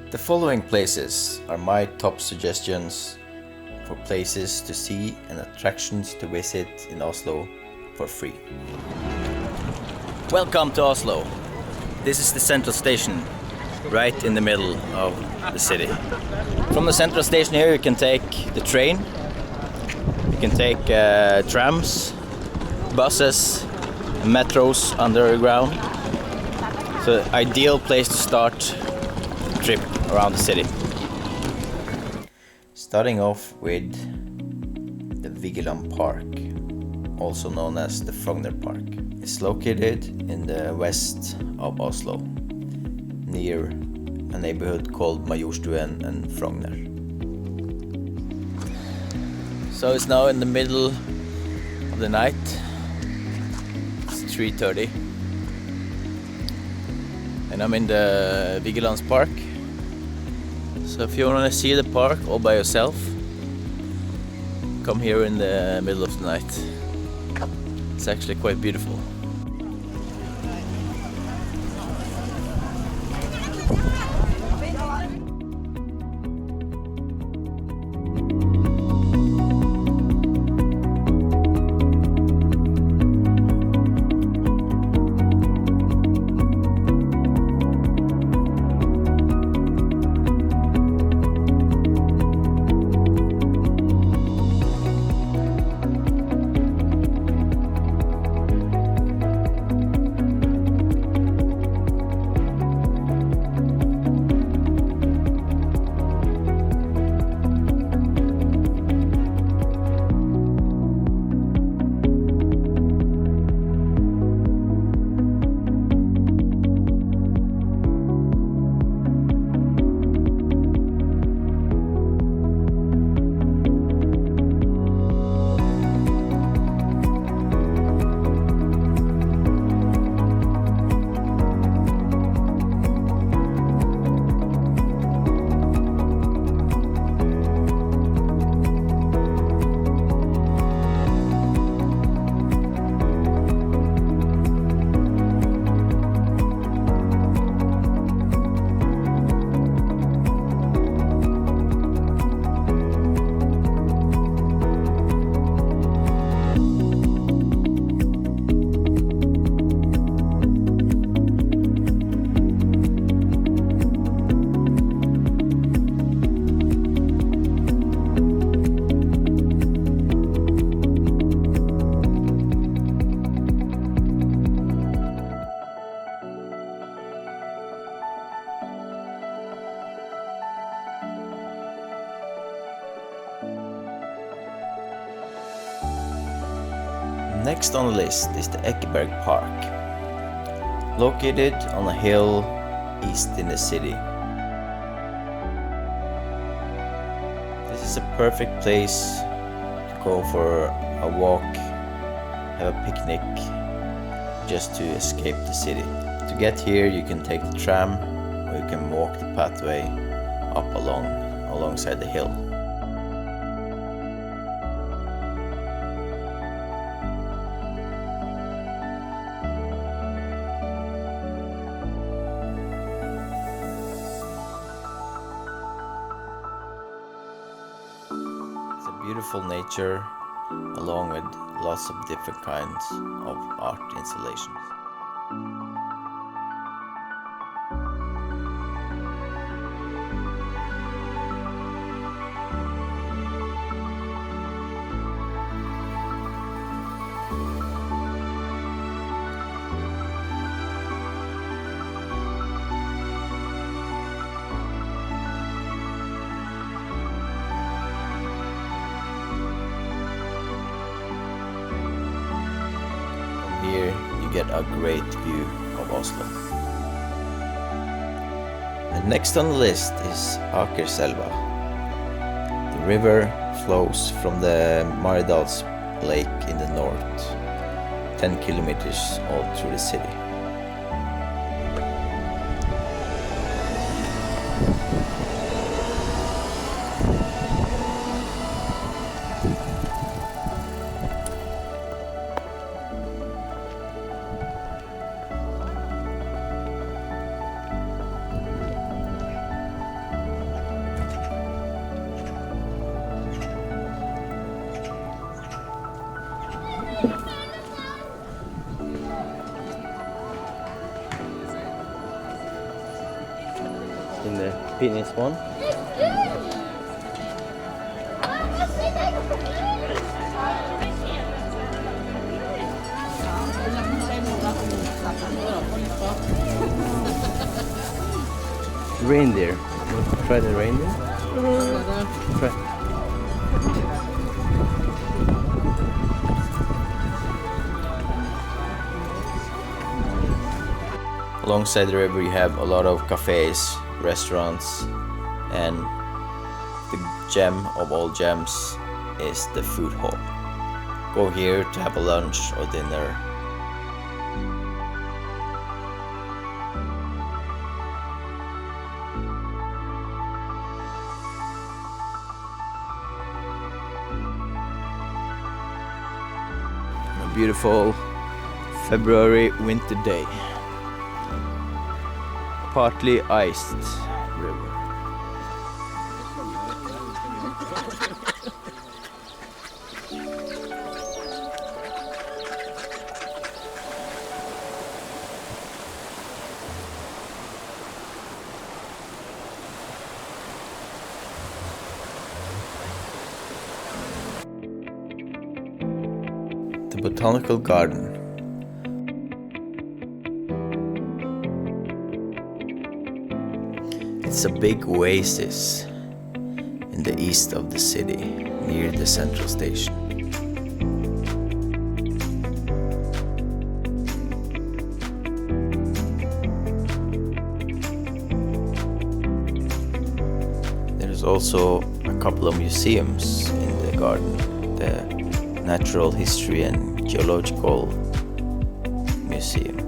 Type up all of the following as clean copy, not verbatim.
The following places are my top suggestions for places to see and attractions to visit in Oslo for free. Welcome to Oslo. This is the central station, right in the middle of the city. From the central station here you can take the train, you can take trams, buses, metros underground. So ideal place to start a trip around the city. Starting off with the Vigeland Park, also known as the Frogner Park. It's located in the west of Oslo, near a neighborhood called Majorstuen and Frogner. So it's now in the middle of the night. It's 3:30. And I'm in the Vigeland Park. So if you want to see the park all by yourself, come here in the middle of the night. It's actually quite beautiful. Next on the list is the Ekeberg Park, located on a hill east in the city. This is a perfect place to go for a walk, have a picnic, just to escape the city. To get here you can take the tram or you can walk the pathway up alongside the hill. Beautiful nature, along with lots of different kinds of art installations. Here you get a great view of Oslo. And next on the list is Akershus. The river flows from the Maridals Lake in the north, 10 kilometers all through the city. in the penis one. Reindeer. Try the reindeer. Try. Alongside the river you have a lot of cafes, restaurants, and the gem of all gems is the food hall. Go here to have a lunch or dinner. A beautiful February winter day. Partly iced river. The Botanical Garden. It's a big oasis in the east of the city, near the central station. There's also a couple of museums in the garden. The Natural History and Geological Museum.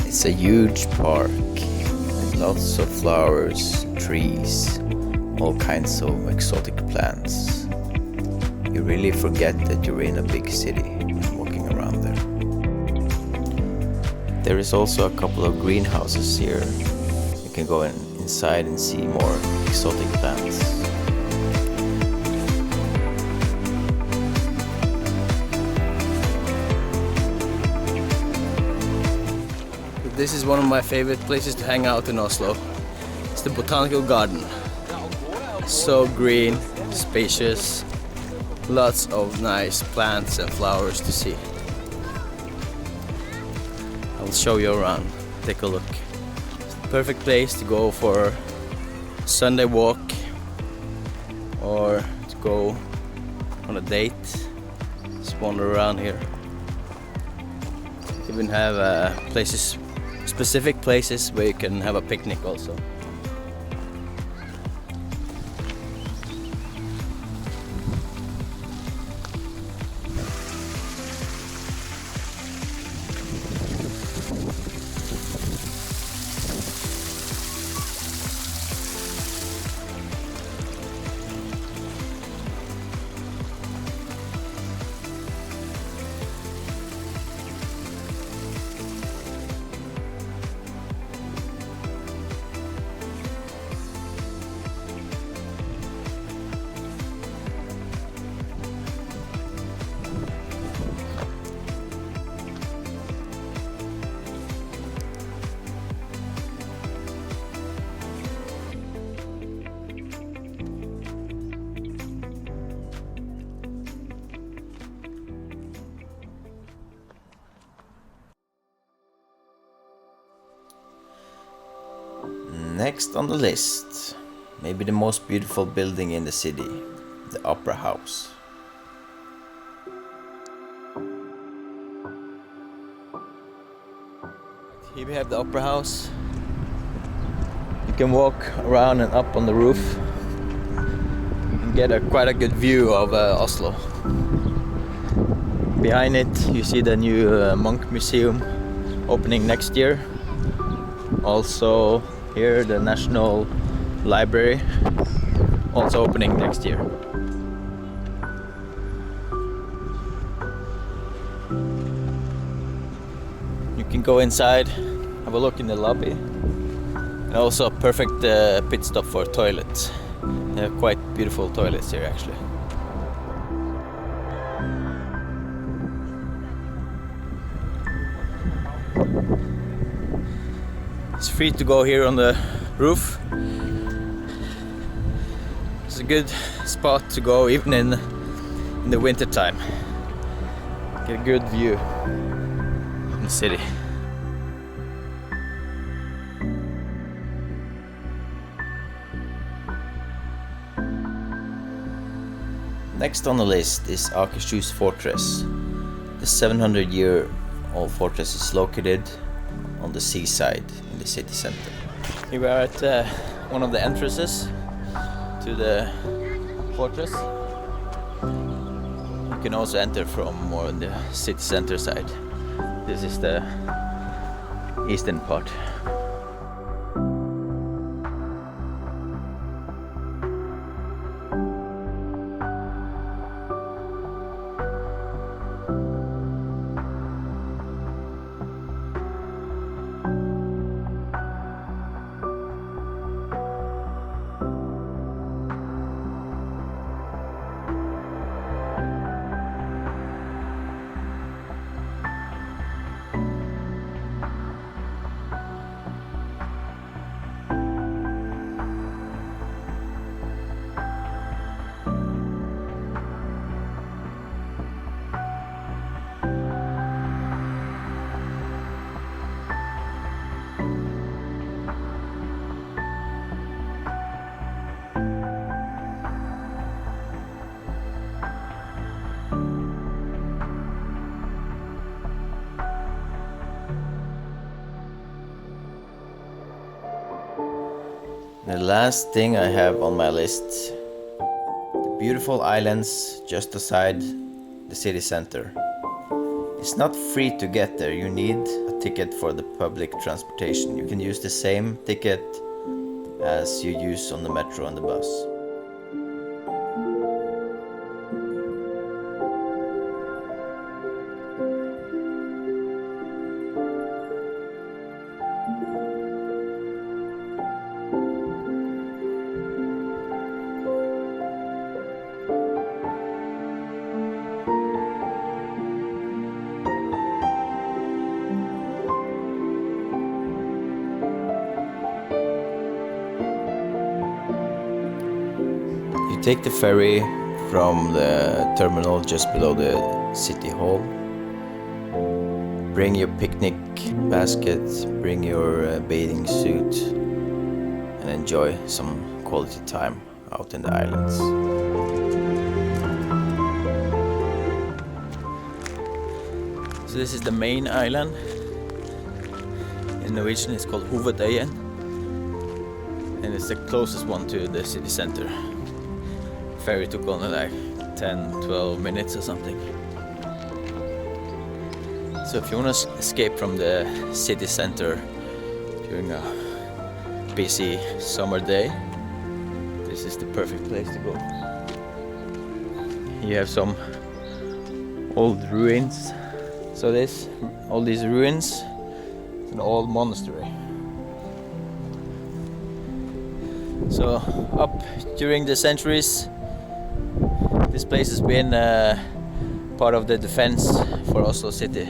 It's a huge park with lots of flowers, trees, all kinds of exotic plants. You really forget that you're in a big city when walking around there. There is also a couple of greenhouses here. You can go inside and see more exotic plants. This is one of my favorite places to hang out in Oslo. It's the Botanical Garden. So green, spacious, lots of nice plants and flowers to see. I'll show you around. Take a look. It's the perfect place to go for a Sunday walk or to go on a date. Just wander around here. Even have specific places where you can have a picnic also. Next on the list, maybe the most beautiful building in the city, the Opera House. Here we have the Opera House. You can walk around and up on the roof and get quite a good view of Oslo. Behind it you see the new Monk Museum opening next year. Also here the National Library, also opening next year. You can go inside, have a look in the lobby, and also a perfect pit stop for toilets. They have quite beautiful toilets here actually. It's free to go here on the roof. It's a good spot to go even in the winter time. Get a good view of the city. Next on the list is Akershus Fortress. The 700-year-old fortress is located on the seaside in the city center. Here we are at one of the entrances to the fortress. You can also enter from more on the city center side. This is the eastern part. The last thing I have on my list, the beautiful islands just outside the city center. It's not free to get there, you need a ticket for the public transportation. You can use the same ticket as you use on the metro and the bus. Take the ferry from the terminal just below the city hall. Bring your picnic basket, bring your bathing suit, and enjoy some quality time out in the islands. So this is the main island. In Norwegian it's called Hovedøyen, and it's the closest one to the city center. Ferry took only like 10-12 minutes or something. So if you want to escape from the city center during a busy summer day, this is the perfect place to go. You have some old ruins. So all these ruins, it's an old monastery. So up during the centuries, this place has been part of the defense for Oslo city.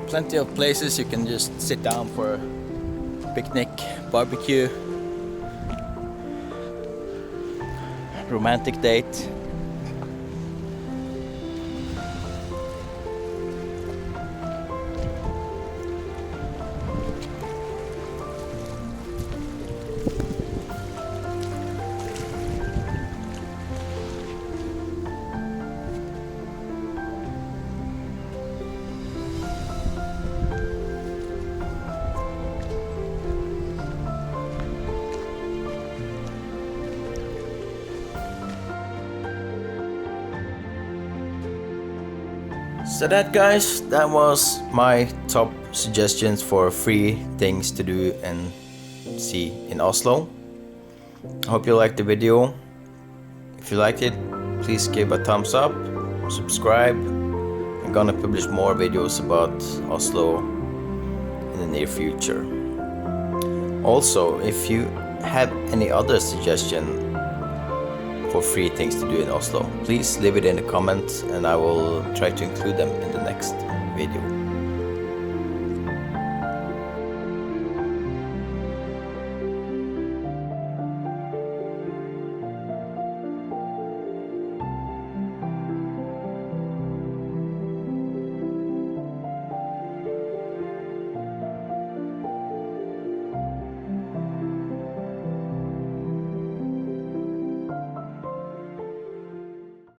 Plenty of places you can just sit down for a picnic, barbecue, romantic date. So that, guys, that was my top suggestions for free things to do and see in Oslo. I hope you liked the video. If you liked it, please give a thumbs up, subscribe. I'm gonna publish more videos about Oslo in the near future. Also, if you have any other suggestion for free things to do in Oslo. Please leave it in the comments and I will try to include them in the next video.